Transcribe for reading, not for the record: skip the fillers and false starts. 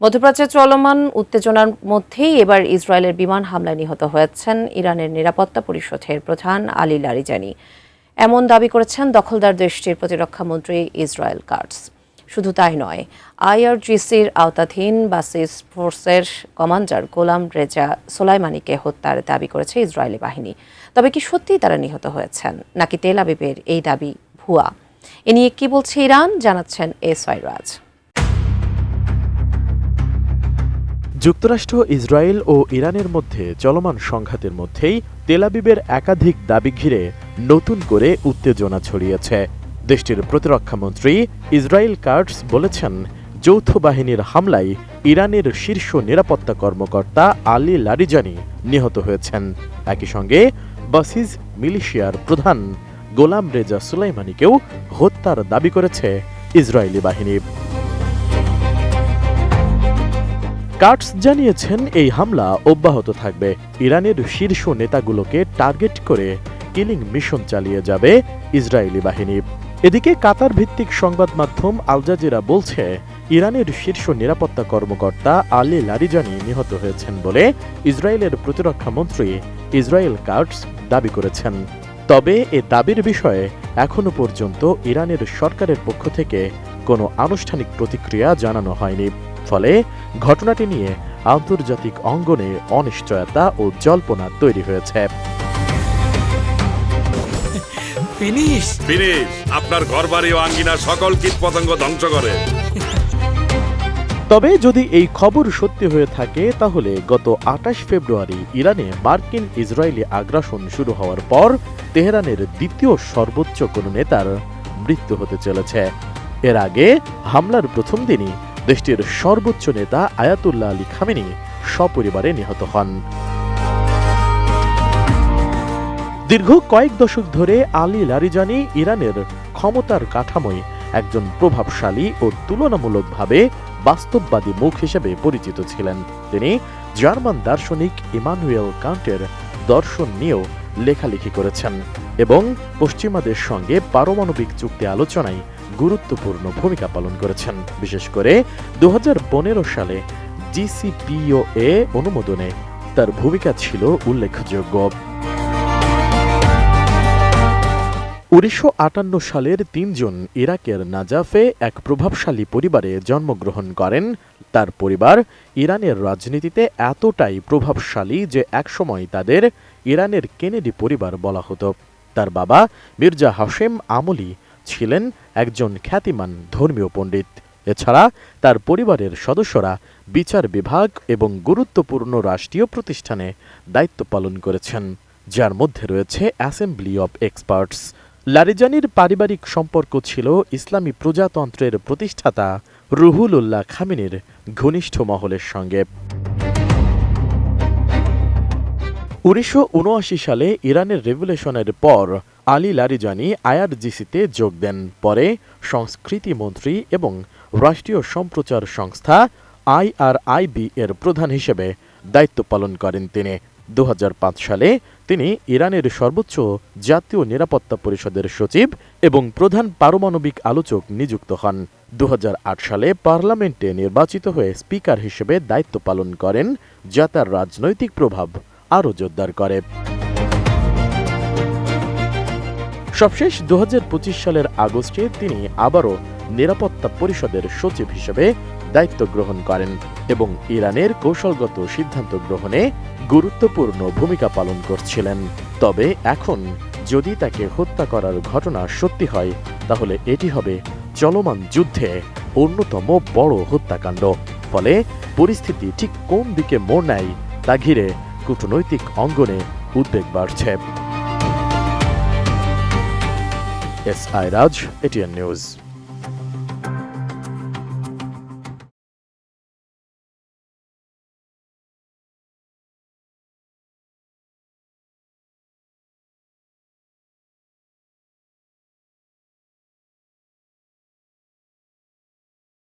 মধ্যপ্রাচ্যে চলমান উত্তেজনার মধ্যেই এবার ইসরায়েলের বিমান হামলায় নিহত হয়েছেন ইরানের নিরাপত্তা পরিষদের প্রধান আলী লারিজানি। এমন দাবি করেছেন দখলদার দেশটির প্রতিরক্ষামন্ত্রী ইসরায়েল কাটস। শুধু তাই নয়, আইআরজিসির আওতাধীন বাসিস ফোর্সের কমান্ডার গোলাম রেজা সোলাইমানিকে হত্যার দাবি করেছে ইসরায়েলি বাহিনী। তবে কি সত্যিই তারা নিহত হয়েছেন, নাকি তেল আবিবের এই দাবি ভুয়া? এ নিয়ে কি বলছে ইরান, জানাচ্ছেন এসওয়াই রাজ। যুক্তরাষ্ট্র, ইসরায়েল ও ইরানের মধ্যে চলমান সংঘাতের মধ্যেই তেল আবিবের একাধিক দাবি ঘিরে নতুন করে উত্তেজনা ছড়িয়েছে। দেশটির প্রতিরক্ষামন্ত্রী ইসরায়েল কাটস বলেছেন, যৌথ বাহিনীর হামলায় ইরানের শীর্ষ নিরাপত্তা কর্মকর্তা আলী লারিজানি নিহত হয়েছেন। একই সঙ্গে বাসিস মিলিশিয়ার প্রধান গোলাম রেজা সুলাইমানিকেও হত্যার দাবি করেছে ইসরায়েলি বাহিনী। কাটস জানিয়েছেন, এই হামলা অব্যাহত থাকবে। ইরানের শীর্ষ নেতাগুলোকে টার্গেট করে কিলিং মিশন চালিয়ে যাবে ইসরায়েলি বাহিনী। এদিকে কাতার ভিত্তিক সংবাদ মাধ্যম আল জাজিরা বলছে, ইরানের শীর্ষ নিরাপত্তা কর্মকর্তা আলী লারিজানি নিহত হয়েছেন বলে ইসরায়েলের প্রতিরক্ষামন্ত্রী ইসরায়েল কাটস দাবি করেছেন। তবে এ দাবির বিষয়ে এখনো পর্যন্ত ইরানের সরকারের পক্ষ থেকে কোনো আনুষ্ঠানিক প্রতিক্রিয়া জানানো হয়নি। ফলে ঘটনাটি নিয়ে আন্তর্জাতিক অঙ্গনে অনিশ্চয়তা ও জল্পনা তৈরি হয়েছে। আপনার ঘরবাড়ি ও আঙ্গিনা সকল কীটপতঙ্গ ধ্বংস করে। তবে যদি এই খবর সত্যি হয়ে থাকে, তাহলে গত ২৮ ফেব্রুয়ারি ইরানে মার্কিন ইসরায়েলি আগ্রাসন শুরু হওয়ার পর তেহরানের দ্বিতীয় সর্বোচ্চ কোনো নেতার মৃত্যু হতে চলেছে। এর আগে হামলার প্রথম দিনই দেশটির সর্বোচ্চ নেতা আয়াতুল্লাহ আলী খামেনি সপরিবারে নিহত হন। দীর্ঘ কয়েক দশক ধরে আলী লারিজানি ইরানের ক্ষমতার কাঠামোয় একজন প্রভাবশালী ও তুলনামূলকভাবে বাস্তববাদী মুখ হিসেবে পরিচিত ছিলেন। তিনি জার্মান দার্শনিক ইমানুয়েল কান্টের দর্শন নিয়েও লেখালেখি করেছেন এবং পশ্চিমাদের সঙ্গে পারমাণবিক চুক্তি আলোচনায় গুরুত্বপূর্ণ ভূমিকা পালন করেছেন। বিশেষ করে ২০১৫ সালে জিসিপিওএ অনুমোদনে তার ভূমিকা ছিল উল্লেখযোগ্য। ১৯৫৮ সালের ৩ জুন ইরাকের নাজাফে এক প্রভাবশালী পরিবারে জন্মগ্রহণ করেন। তার পরিবার ইরানের রাজনীতিতে এতটাই প্রভাবশালী যে একসময় তাদের ইরানের কেনেডি পরিবার বলা হতো। তার বাবা মির্জা হাশেম আমলি ছিলেন একজন খ্যাতিমান ধর্মীয় পণ্ডিত। এছাড়া তার পরিবারের সদস্যরা বিচার বিভাগ এবং গুরুত্বপূর্ণ রাষ্ট্রীয় প্রতিষ্ঠানে দায়িত্ব পালন করেছেন, যার মধ্যে রয়েছে অ্যাসেম্বলি অব এক্সপার্টস। লারিজানির পারিবারিক সম্পর্ক ছিল ইসলামী প্রজাতন্ত্রের প্রতিষ্ঠাতা রুহুলুল্লাহ খামেনির ঘনিষ্ঠ মহলের সঙ্গে। ১৯৭৯ সালে ইরানের রেভলিউশনের পর আলী লারিজানি আইআরজিসিতে যোগ দেন। পরে সংস্কৃতি মন্ত্রী এবং রাষ্ট্রীয় সম্প্রচার সংস্থা IRIB এর প্রধান হিসেবে দায়িত্ব পালন করেন তিনি। ২০০৫ সালে তিনি ইরানের সর্বোচ্চ জাতীয় নিরাপত্তা পরিষদের সচিব এবং প্রধান পারমাণবিক আলোচক নিযুক্ত হন। ২০০৮ সালে পার্লামেন্টে নির্বাচিত হয়ে স্পিকার হিসেবে দায়িত্ব পালন করেন, যা তার রাজনৈতিক প্রভাব আরও জোরদার করে। সবশেষ ২০২৫ সালের আগস্টে তিনি আবারও নিরাপত্তা পরিষদের সচিব হিসেবে দায়িত্ব গ্রহণ করেন এবং ইরানের কৌশলগত সিদ্ধান্ত গ্রহণে গুরুত্বপূর্ণ ভূমিকা পালন করছিলেন। তবে এখন যদি তাকে হত্যা করার ঘটনা সত্যি হয়, তাহলে এটি হবে চলমান যুদ্ধে অন্যতম বড় হত্যাকাণ্ড। ফলে পরিস্থিতি ঠিক কোন দিকে মোড় নেয় তা ঘিরে কূটনৈতিক অঙ্গনে উদ্বেগ বাড়ছে। এসআই রাজ, এটিএন নিউজ।